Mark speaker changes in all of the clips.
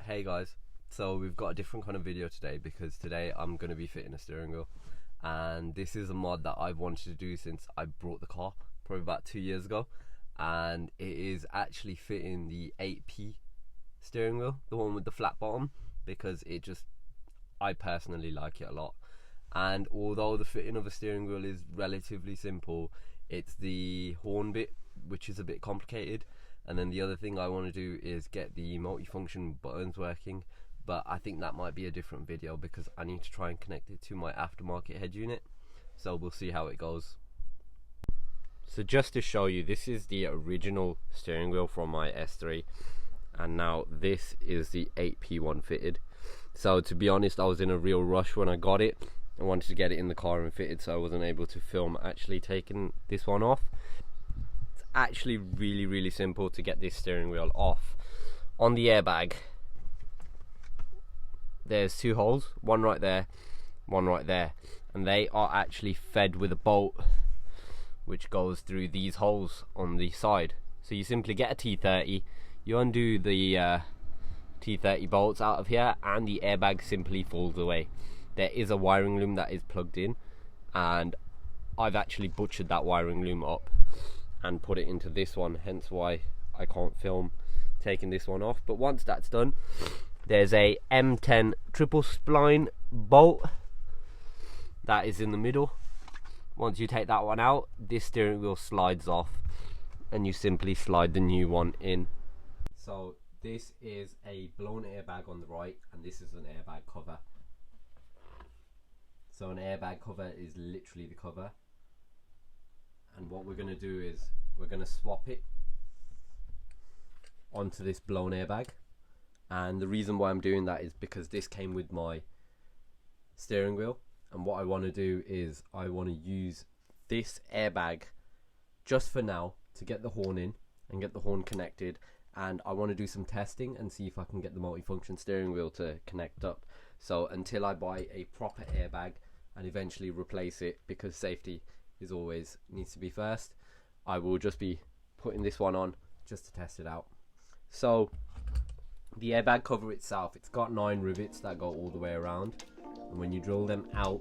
Speaker 1: Hey guys, so we've got a different kind of video today because today I'm going to be fitting a steering wheel, and this is a mod that I've wanted to do since I bought the car probably about 2 years ago, and it is actually fitting the 8P steering wheel, the one with the flat bottom, because I personally like it a lot. And although the fitting of a steering wheel is relatively simple, it's the horn bit which is a bit complicated. And then the other thing I want to do is get the multifunction buttons working, but I think that might be a different video because I need to try and connect it to my aftermarket head unit, so we'll see how it goes. So just to show you, this is the original steering wheel from my S3, and now this is the 8P one fitted. So to be honest, I was in a real rush when I got it. I wanted to get it in the car and fitted, so I wasn't able to film actually taking this one off. Actually really simple to get this steering wheel off. On the airbag there's two holes, one right there, one right there, and they are actually fed with a bolt which goes through these holes on the side. So you simply get a T30, you undo the T30 bolts out of here, and the airbag simply falls away. There is a wiring loom that is plugged in, and I've actually butchered that wiring loom up and put it into this one, hence why I can't film taking this one off. But once that's done, there's a M10 triple spline bolt that is in the middle. Once you take that one out, this steering wheel slides off and you simply slide the new one in. So this is a blown airbag on the right, and this is an airbag cover. So an airbag cover is literally the cover, and what we're going to do is we're going to swap it onto this blown airbag. And the reason why I'm doing that is because this came with my steering wheel, and what I want to do is I want to use this airbag just for now to get the horn in and get the horn connected, and I want to do some testing and see if I can get the multifunction steering wheel to connect up. So until I buy a proper airbag and eventually replace it, because safety is always needs to be first, I will just be putting this one on just to test it out. So the airbag cover itself, it's got 9 rivets that go all the way around, and when you drill them out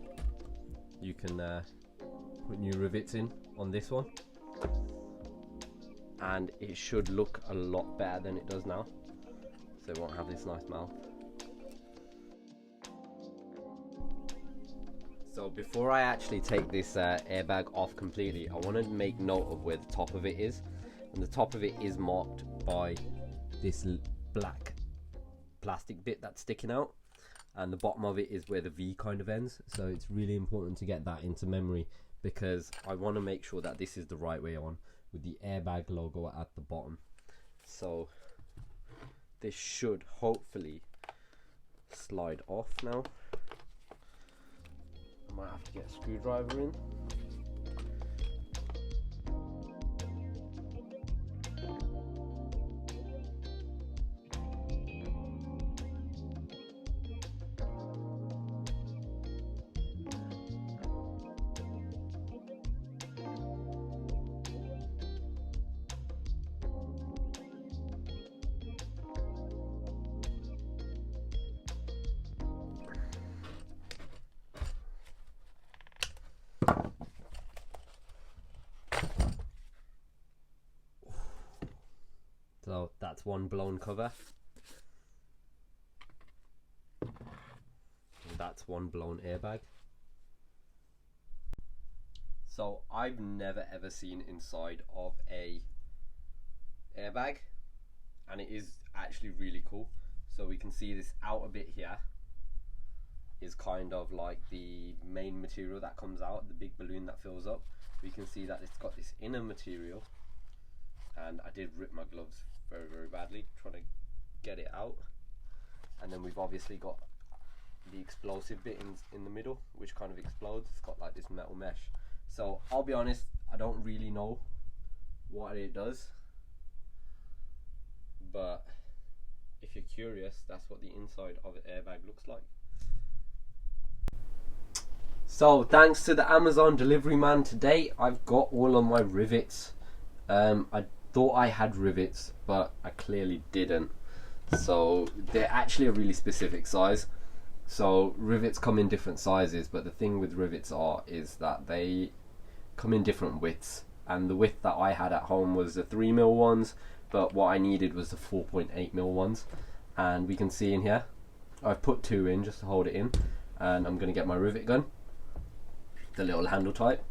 Speaker 1: you can put new rivets in on this one, and it should look a lot better than it does now, so it won't have this nice mouth. So before I actually take this airbag off completely, I want to make note of where the top of it is, and the top of it is marked by this black plastic bit that's sticking out, and the bottom of it is where the V kind of ends. So it's really important to get that into memory, because I want to make sure that this is the right way on, with the airbag logo at the bottom. So this should hopefully slide off now. I might have to get a screwdriver in. So that's one blown cover, and that's one blown airbag. So I've never ever seen inside of a airbag, and it is actually really cool. So we can see this outer bit here is kind of like the main material that comes out, the big balloon that fills up. We can see that it's got this inner material, and I did rip my gloves very badly trying to get it out. And then we've obviously got the explosive bit in the middle, which kind of explodes. It's got like this metal mesh. So I'll be honest, I don't really know what it does, but if you're curious, that's what the inside of an airbag looks like. So thanks to the Amazon delivery man today, I've got all of my rivets. I thought I had rivets, but I clearly didn't. So they're actually a really specific size. So rivets come in different sizes, but the thing with rivets is that they come in different widths, and the width that I had at home was the 3mm ones, but what I needed was the 4.8mm ones. And we can see in here I've put 2 in just to hold it in, and I'm going to get my rivet gun, the little handle type.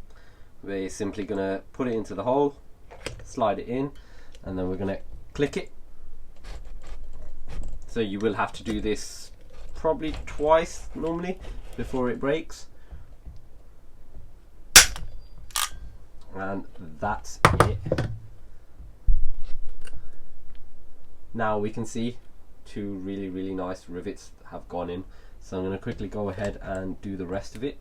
Speaker 1: We're simply going to put it into the hole, slide it in, and then we're going to click it. So you will have to do this probably twice normally before it breaks. And that's it. Now we can see 2 really nice rivets have gone in. So I'm going to quickly go ahead and do the rest of it.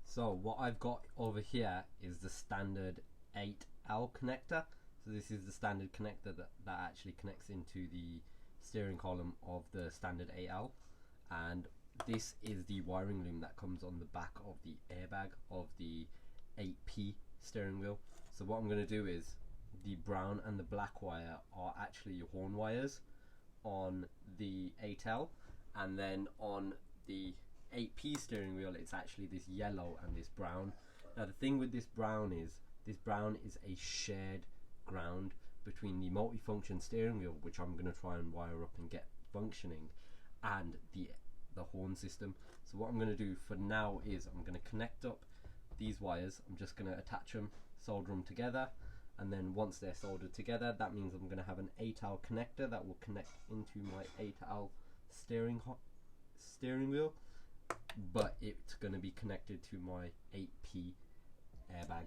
Speaker 1: So what I've got over here is the standard 8L connector. So this is the standard connector that actually connects into the steering column of the standard 8L, and this is the wiring loom that comes on the back of the airbag of the 8P steering wheel. So what I'm going to do is, the brown and the black wire are actually your horn wires on the 8L, and then on the 8P steering wheel it's actually this yellow and this brown. Now the thing with this brown is a shared ground between the multifunction steering wheel, which I'm going to try and wire up and get functioning, and the horn system. So what I'm going to do for now is I'm going to connect up these wires. I'm just going to attach them, solder them together, and then once they're soldered together, that means I'm going to have an 8L connector that will connect into my 8L steering wheel, but it's going to be connected to my 8P airbag.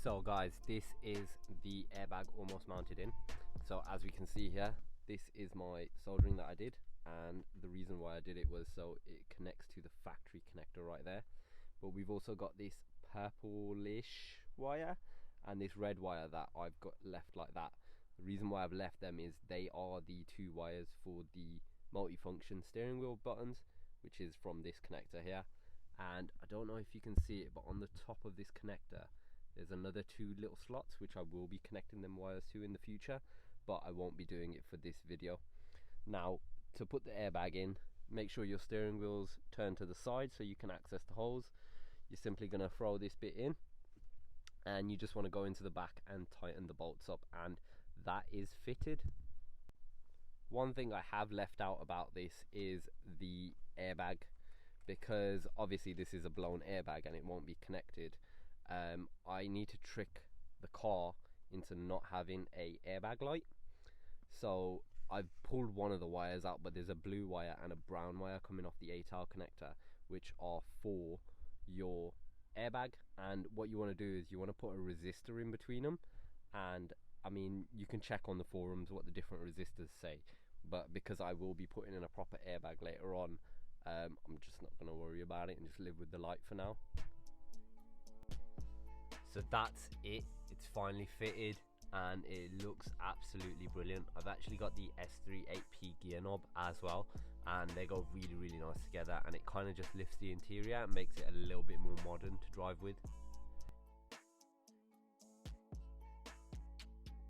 Speaker 1: So guys, this is the airbag almost mounted in. So as we can see here, this is my soldering that I did, and the reason why I did it was so it connects to the factory connector right there. But we've also got this purplish wire and this red wire that I've got left like that. The reason why I've left them is they are the 2 wires for the multifunction steering wheel buttons, which is from this connector here. And I don't know if you can see it, but on the top of this connector there's another 2 little slots which I will be connecting them wires to in the future, but I won't be doing it for this video. Now, to put the airbag in, make sure your steering wheel's turned to the side so you can access the holes. You're simply going to throw this bit in, and you just want to go into the back and tighten the bolts up, and that is fitted. One thing I have left out about this is the airbag, because obviously this is a blown airbag and it won't be connected. I need to trick the car into not having a airbag light. So I've pulled one of the wires out, but there's a blue wire and a brown wire coming off the 8L connector, which are for your airbag. And what you want to do is you want to put a resistor in between them. And I mean, you can check on the forums what the different resistors say, but because I will be putting in a proper airbag later on, I'm just not going to worry about it and just live with the light for now. So that's it, it's finally fitted and it looks absolutely brilliant. I've actually got the S3 8P gear knob as well, and they go really nice together, and it kind of just lifts the interior and makes it a little bit more modern to drive with.